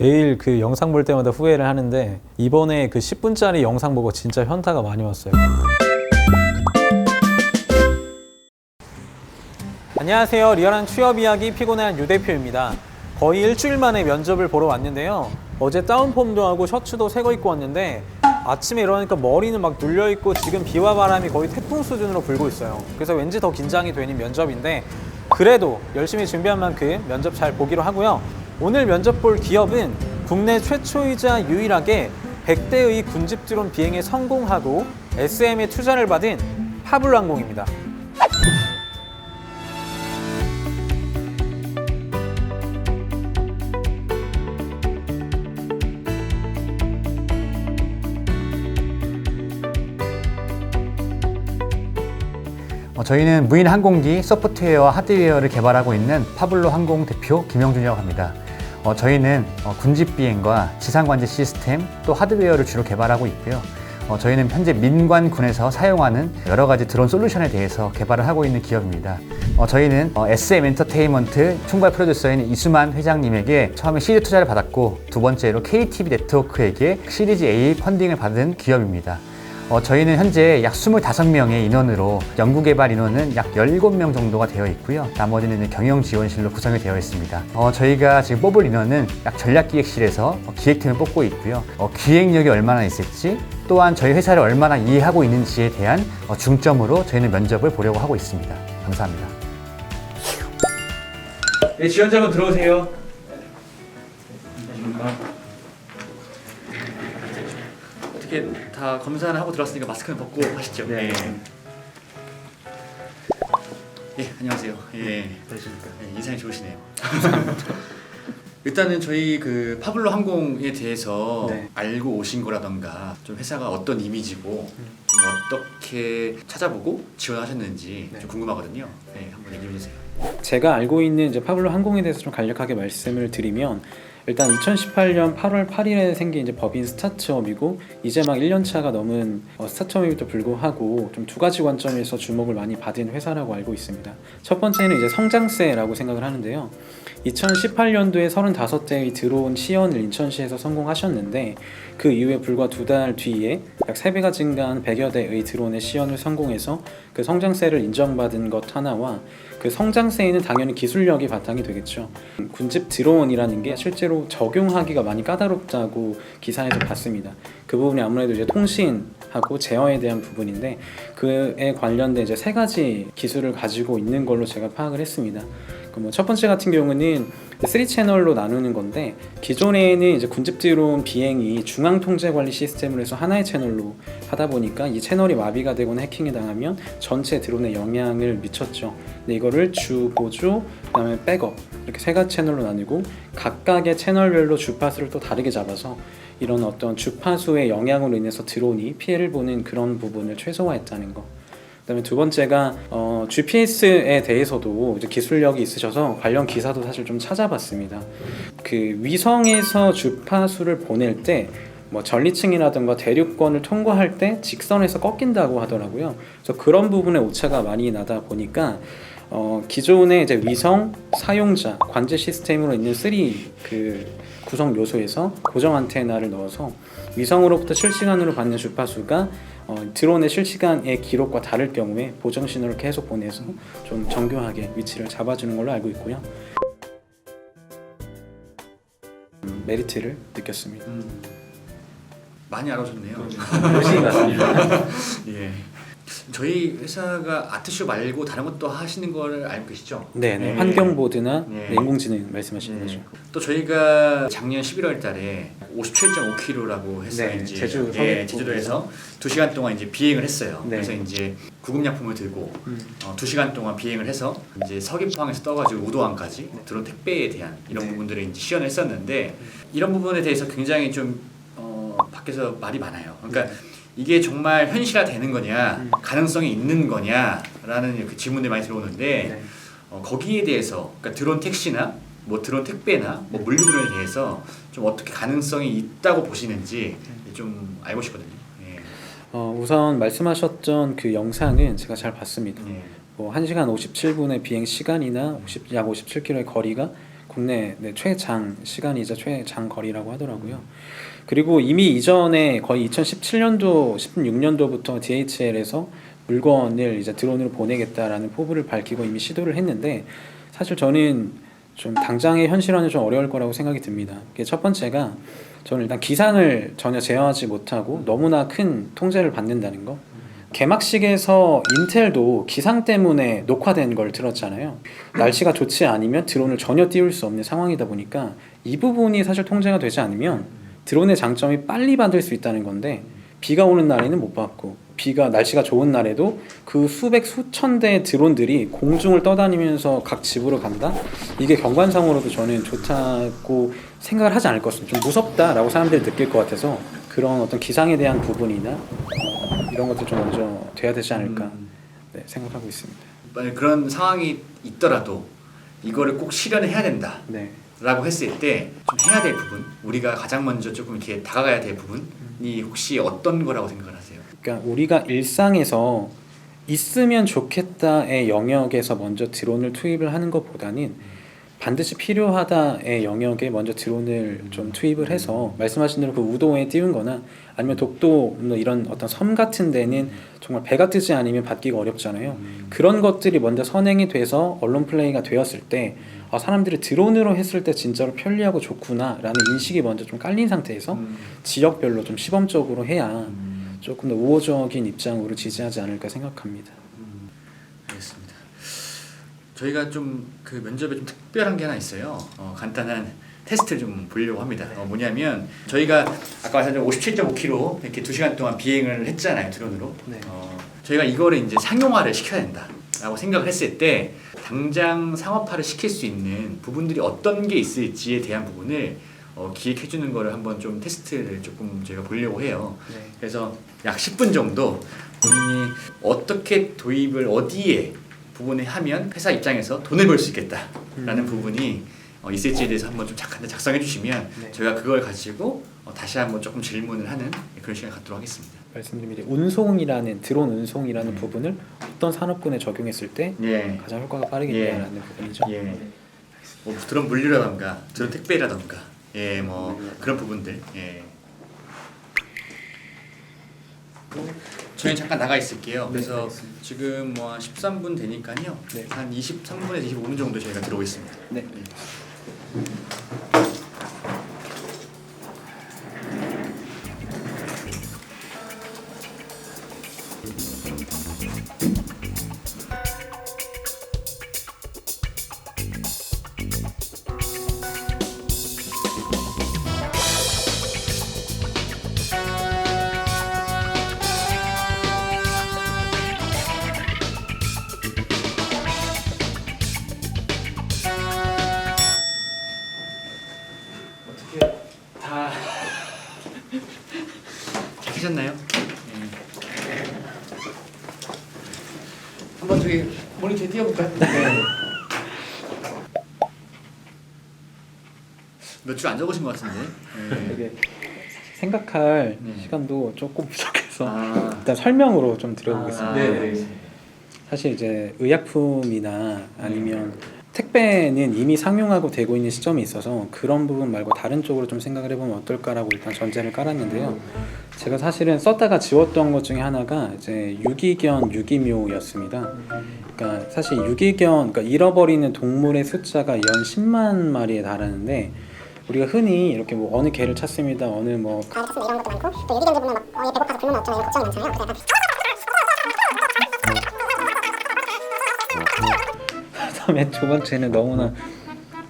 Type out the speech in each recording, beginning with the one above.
매일 그 영상 볼 때마다 후회를 하는데 이번에 그 10분짜리 영상 보고 진짜 현타가 많이 왔어요. 안녕하세요. 리얼한 취업 이야기 피곤해한 유 대표입니다. 거의 일주일 만에 면접을 보러 왔는데요. 어제 다운펌도 하고 셔츠도 새거 입고 왔는데 아침에 일어나니까 머리는 막 눌려있고 지금 비와 바람이 거의 태풍 수준으로 불고 있어요. 그래서 왠지 더 긴장이 되는 면접인데 그래도 열심히 준비한 만큼 면접 잘 보기로 하고요. 오늘 면접 볼 기업은 국내 최초이자 유일하게 100대의 군집 드론 비행에 성공하고 SM에 투자를 받은 파블로항공입니다. 저희는 무인 항공기 소프트웨어와 하드웨어를 개발하고 있는 파블로 항공 대표 김영준이라고 합니다. 저희는 군집 비행과 지상 관제 시스템 또 하드웨어를 주로 개발하고 있고요. 저희는 현재 민관군에서 사용하는 여러 가지 드론 솔루션에 대해서 개발을 하고 있는 기업입니다. 저희는 SM 엔터테인먼트 총괄 프로듀서인 이수만 회장님에게 처음에 시드 투자를 받았고 두 번째로 KTV 네트워크에게 시리즈 A 펀딩을 받은 기업입니다. 저희는 현재 약 25명의 인원으로 연구개발 인원은 약 17명 정도가 되어 있고요. 나머지는 경영지원실로 구성이 되어 있습니다. 저희가 지금 뽑을 인원은 약 전략기획실에서 기획팀을 뽑고 있고요. 기획력이 얼마나 있을지 또한 저희 회사를 얼마나 이해하고 있는지에 대한 중점으로 저희는 면접을 보려고 하고 있습니다. 감사합니다. 네, 지원자분 들어오세요. 안녕하십니까. 어떻게 다 검사는 하고 들어왔으니까 마스크는 벗고 하시죠. 네. 예, 안녕하세요. 예, 인상이 좋으시네요. 일단은 저희 그 파블로 항공에 대해서 알고 오신 거라던가 좀 회사가 어떤 이미지고 좀 어떻게 찾아보고 지원하셨는지 좀 궁금하거든요. 네, 한번 얘기해 주세요. 제가 알고 있는 이제 파블로 항공에 대해서 좀 간략하게 말씀을 드리면 일단 2018년 8월 8일에 생긴 이제 법인 스타트업이고 이제 막 1년 차가 넘은 스타트업임에도 불구하고 좀 두 가지 관점에서 주목을 많이 받은 회사라고 알고 있습니다. 첫 번째는 이제 성장세라고 생각을 하는데요. 2018년도에 35대의 드론 시연을 인천시에서 성공하셨는데 그 이후에 불과 2달 뒤에 약 3배가 증가한 100여 대의 드론의 시연을 성공해서 그 성장세를 인정받은 것 하나와 그 성장세에는 당연히 기술력이 바탕이 되겠죠. 군집 드론이라는 게 실제로 적용하기가 많이 까다롭다고 기사에서 봤습니다. 그 부분이 아무래도 이제 통신하고 제어에 대한 부분인데 그에 관련된 이제 3가지 기술을 가지고 있는 걸로 제가 파악을 했습니다. 첫 번째 같은 경우는 3채널로 나누는 건데 기존에는 이제 군집 드론 비행이 중앙 통제 관리 시스템으로 해서 하나의 채널로 하다 보니까 이 채널이 마비가 되거나 해킹이 당하면 전체 드론에 영향을 미쳤죠. 근데 이거를 주, 보조, 그다음에 백업 이렇게 3가지 채널로 나누고 각각의 채널별로 주파수를 또 다르게 잡아서 이런 어떤 주파수의 영향으로 인해서 드론이 피해를 보는 그런 부분을 최소화했다는 거. 그다음에 두 번째가 GPS에 대해서도 이제 기술력이 있으셔서 관련 기사도 사실 좀 찾아봤습니다. 그 위성에서 주파수를 보낼 때 뭐 전리층이라든가 대륙권을 통과할 때 직선에서 꺾인다고 하더라고요. 그래서 그런 부분에 오차가 많이 나다 보니까 기존의 이제 위성 사용자 관제 시스템으로 있는 3 그 구성 요소에서 고정 안테나를 넣어서 위성으로부터 실시간으로 받는 주파수가 드론의 실시간의 기록과 다를 경우에 보정 신호를 계속 보내서 좀 정교하게 위치를 잡아주는 걸로 알고 있고요. 메리트를 느꼈습니다. 많이 알아줬네요. 열심히 봤습니다. 예. 저희 회사가 아트쇼 말고 다른 것도 하시는 걸 알고 계시죠? 네, 환경보드나 인공지능 말씀하시는 거죠. 또 저희가 작년 11월 달에 57.5km라고 해서 이제 제주도에서 2시간 동안 이제 비행을 했어요. 그래서 이제 구급약품을 들고 2시간 동안 비행을 해서 이제 서귀포항에서 떠가지고 우도항까지 드론 택배에 대한 이런 부분들을 이제 시연을 했었는데 이런 부분에 대해서 굉장히 좀 밖에서 말이 많아요. 그러니까 이게 정말 현실화 되는 거냐, 가능성이 있는 거냐라는 그 질문들이 많이 들어오는데 거기에 대해서 그러니까 드론 택시나 뭐 드론 택배나 뭐 물류 드론에 대해서 좀 어떻게 가능성이 있다고 보시는지 좀 알고 싶거든요. 우선 말씀하셨던 그 영상은 제가 잘 봤습니다. 뭐 1시간 57분의 비행 시간이나 약 57km의 거리가 국내 최장 시간이자 최장거리라고 하더라고요. 그리고 이미 이전에 거의 2017년도, 16년도부터 DHL에서 물건을 이제 드론으로 보내겠다라는 포부를 밝히고 이미 시도를 했는데, 사실 저는 좀 당장의 현실화는 좀 어려울 거라고 생각이 듭니다. 첫 번째가, 저는 일단 기상을 전혀 제어하지 못하고 너무나 큰 통제를 받는다는 거. 개막식에서 인텔도 기상 때문에 녹화된 걸 들었잖아요. 날씨가 좋지 않으면 드론을 전혀 띄울 수 없는 상황이다 보니까 이 부분이 사실 통제가 되지 않으면 드론의 장점이 빨리 받을 수 있다는 건데, 비가 오는 날에는 못 받고 날씨가 좋은 날에도 그 수백 수천 대의 드론들이 공중을 떠다니면서 각 집으로 간다? 이게 경관상으로도 저는 좋다고 생각을 하지 않을 것 같습니다. 좀 무섭다라고 사람들이 느낄 것 같아서 그런 어떤 기상에 대한 부분이나 이런 것도 좀 먼저 돼야 되지 않을까 생각하고 있습니다. 만약 그런 상황이 있더라도 이거를 꼭 실현해야 된다 라고 했을 때 좀 해야 될 부분, 우리가 가장 먼저 조금 이렇게 다가가야 될 부분이 혹시 어떤 거라고 생각을 하세요? 그러니까 우리가 일상에서 있으면 좋겠다의 영역에서 먼저 드론을 투입을 하는 것보다는 반드시 필요하다의 영역에 먼저 드론을 좀 투입을 해서, 말씀하신 대로 그 우도에 띄운 거나 아니면 독도 이런 어떤 섬 같은 데는 정말 배가 뜨지 않으면 받기가 어렵잖아요. 그런 것들이 먼저 선행이 돼서 언론 플레이가 되었을 때 사람들이 드론으로 했을 때 진짜로 편리하고 좋구나 라는 인식이 먼저 좀 깔린 상태에서 지역별로 좀 시범적으로 해야 조금 더 우호적인 입장으로 지지하지 않을까 생각합니다. 알겠습니다. 저희가 좀 그 면접에 좀 특별한 게 하나 있어요. 간단한 테스트를 좀 보려고 합니다. 뭐냐면 저희가 아까 말씀드린 57.5km 이렇게 2시간 동안 비행을 했잖아요, 드론으로. 저희가 이거를 이제 상용화를 시켜야 된다라고 생각을 했을 때 당장 상업화를 시킬 수 있는 부분들이 어떤 게 있을지에 대한 부분을 기획해 주는 거를 한번 좀 테스트를 조금 저희가 보려고 해요. 그래서 약 10분 정도 본인이 어떻게 도입을 어디에 부분에 하면 회사 입장에서 돈을 벌 수 있겠다라는 부분이 있을지에 대해서 한번 좀 작성해 주시면 저희가 그걸 가지고 다시 한번 조금 질문을 하는 그런 시간을 갖도록 하겠습니다. 말씀드린 드론 운송이라는 부분을 어떤 산업군에 적용했을 때 가장 효과가 빠르겠냐라는 부분이죠. 뭐 드론 물류라던가 드론 택배라던가 뭐 그런 부분들. 저희 잠깐 나가 있을게요. 그래서 지금 뭐 한 13분 되니까요. 한 23분에서 25분 정도 저희가 들어오겠습니다. 다 하셨나요? 한번 저기 모니터에 띄워볼까요? 몇 줄 안 적으신 것 같은데. 되게 생각할 시간도 조금 부족해서 일단 설명으로 좀 드려보겠습니다. 사실 이제 의약품이나 아니면 택배는 이미 상용화고 되고 있는 시점이 있어서 그런 부분 말고 다른 쪽으로 좀 생각을 해보면 어떨까라고 일단 전제를 깔았는데요. 제가 사실은 썼다가 지웠던 것 중에 하나가 이제 유기견 유기묘였습니다. 그러니까 사실 그러니까 잃어버리는 동물의 숫자가 연 10만 마리에 달하는데, 우리가 흔히 이렇게 뭐 어느 개를 찾습니다, 어느 뭐 이런 것도 많고, 또 유기견들 보면 막 배고파서 굶으면 어쩌나 이런 걱정이 많잖아요. 그래서 그다음에 두 번째는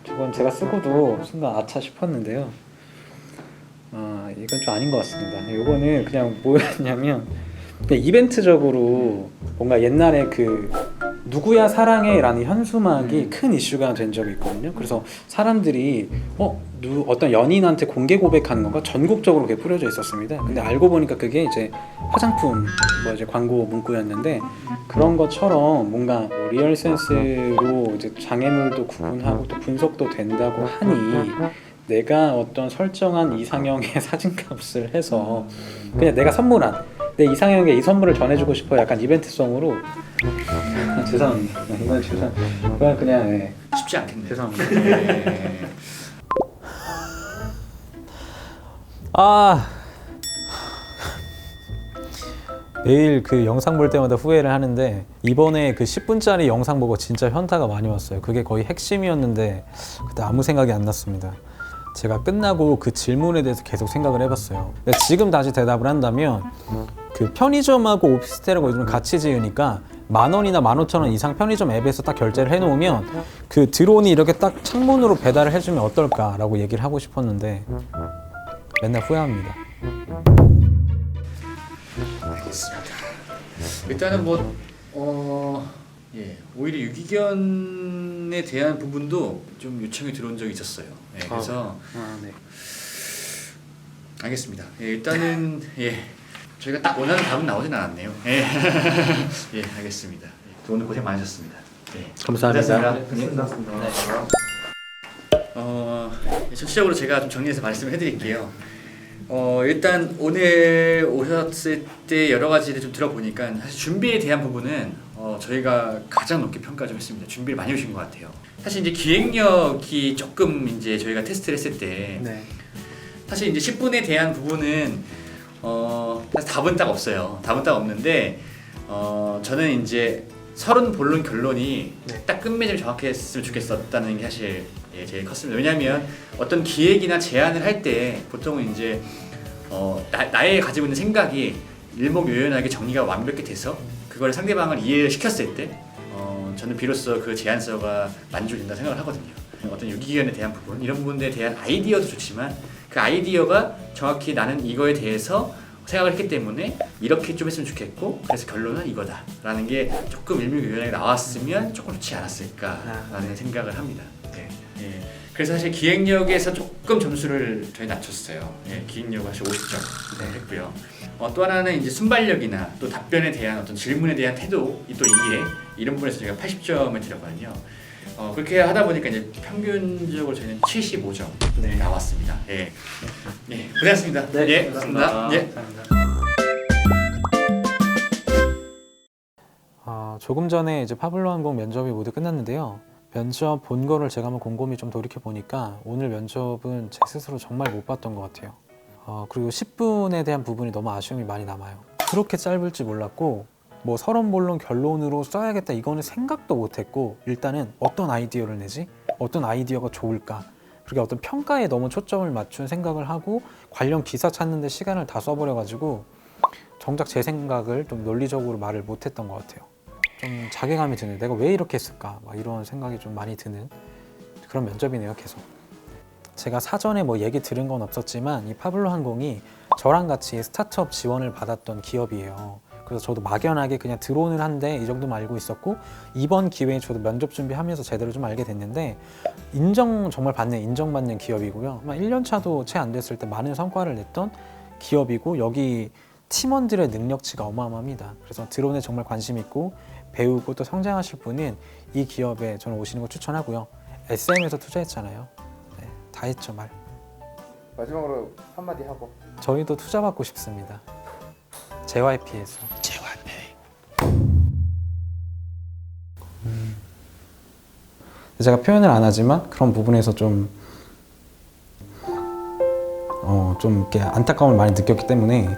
저건 제가 쓰고도 순간 아차 싶었는데요. 이건 좀 아닌 것 같습니다. 이거는 그냥 뭐였냐면 그냥 이벤트적으로 뭔가 옛날에 그 누구야 사랑해라는 현수막이 큰 이슈가 된 적이 있거든요. 그래서 사람들이 어떤 연인한테 공개 고백하는 건가 전국적으로 그게 뿌려져 있었습니다. 근데 알고 보니까 그게 이제 화장품 이제 광고 문구였는데, 그런 것처럼 뭔가 리얼 센스로 이제 장애물도 구분하고 또 분석도 된다고 하니 내가 어떤 설정한 이상형의 사진값을 해서 그냥 내가 선물한 네, 이상형에게 이 선물을 전해주고 싶어요. 약간 이벤트성으로. 죄송합니다. 이건 이건 그냥 네. 쉽지 않겠네요. 죄송합니다. 네. 매일 그 영상 볼 때마다 후회를 하는데 이번에 그 10분짜리 영상 보고 진짜 현타가 많이 왔어요. 그게 거의 핵심이었는데 그때 아무 생각이 안 났습니다. 제가 끝나고 그 질문에 대해서 계속 생각을 해봤어요. 근데 지금 다시 대답을 한다면 그 편의점하고 오피스텔하고 요즘 같이 지으니까 10,000원이나 15,000원 이상 편의점 앱에서 딱 결제를 해놓으면 그 드론이 이렇게 딱 창문으로 배달을 해주면 어떨까라고 얘기를 하고 싶었는데 맨날 후회합니다. 알겠습니다. 일단은 오히려 유기견에 대한 부분도 좀 요청이 들어온 적이 있었어요. 그래서 네. 알겠습니다. 일단은 저희가 딱 원하는 답은 나오진 않았네요. 알겠습니다. 오늘 고생 많으셨습니다. 감사합니다. 전체적으로 제가 좀 정리해서 말씀을 해드릴게요. 일단 오늘 오셨을 때 여러 가지를 좀 들어보니까 사실 준비에 대한 부분은 저희가 가장 높게 평가 좀 했습니다. 준비를 많이 해주신 것 같아요. 사실 이제 기획력이 조금 이제 저희가 테스트를 했을 때 네. 사실 이제 10분에 대한 부분은 사실 답은 딱 없어요. 답은 딱 없는데 저는 이제 30 본론 결론이 딱 끝맺음이 정확했으면 좋겠었다는 게 사실 제일 컸습니다. 왜냐하면 어떤 기획이나 제안을 할 때 보통은 이제 나의 가지고 있는 생각이 일목요연하게 정리가 완벽히 돼서 그걸 상대방을 이해를 시켰을 때 저는 비로소 그 제안서가 만족된다 생각을 하거든요. 어떤 유기견에 대한 부분, 이런 부분에 대한 아이디어도 좋지만 그 아이디어가 정확히 나는 이거에 대해서 생각을 했기 때문에 이렇게 좀 했으면 좋겠고 그래서 결론은 이거다 라는 게 조금 일목요연하게 나왔으면 조금 좋지 않았을까라는 생각을 합니다. 그래서 사실 기획력에서 조금 점수를 저희 낮췄어요. 기획력은 사실 50점 했고요. 또 하나는 이제 순발력이나 또 답변에 대한 어떤 질문에 대한 태도, 또 이해 이런 부분에서 저희가 80점을 드렸거든요. 그렇게 하다 보니까 이제 평균적으로 저희는 75점 나왔습니다. 고생하셨습니다. 고맙습니다. 조금 전에 이제 파블로 항공 면접이 모두 끝났는데요. 면접 본 거를 제가 한번 곰곰이 좀 돌이켜 보니까 오늘 면접은 제 스스로 정말 못 봤던 것 같아요. 그리고 10분에 대한 부분이 너무 아쉬움이 많이 남아요. 그렇게 짧을지 몰랐고 뭐 30본론 결론으로 써야겠다 이거는 생각도 못했고 일단은 어떤 아이디어를 내지? 어떤 아이디어가 좋을까? 그리고 어떤 평가에 너무 초점을 맞춘 생각을 하고 관련 기사 찾는데 시간을 다 써버려가지고 정작 제 생각을 좀 논리적으로 말을 못했던 것 같아요. 좀 자괴감이 드는, 내가 왜 이렇게 했을까? 막 이런 생각이 좀 많이 드는 그런 면접이네요, 계속. 제가 사전에 뭐 얘기 들은 건 없었지만 이 파블로 항공이 저랑 같이 스타트업 지원을 받았던 기업이에요. 그래서 저도 막연하게 그냥 드론을 한데 이 정도만 알고 있었고 이번 기회에 저도 면접 준비하면서 제대로 좀 알게 됐는데 인정받는 기업이고요. 아마 1년 차도 채 안 됐을 때 많은 성과를 냈던 기업이고 여기 팀원들의 능력치가 어마어마합니다. 그래서 드론에 정말 관심 있고 배우고 또 성장하실 분은 이 기업에 저는 오시는 거 추천하고요. SM에서 투자했잖아요. 다 했죠, 말. 마지막으로 한마디 하고. 저희도 투자받고 싶습니다. JYP에서. 제가 표현을 안 하지만 그런 부분에서 좀 이렇게 안타까움을 많이 느꼈기 때문에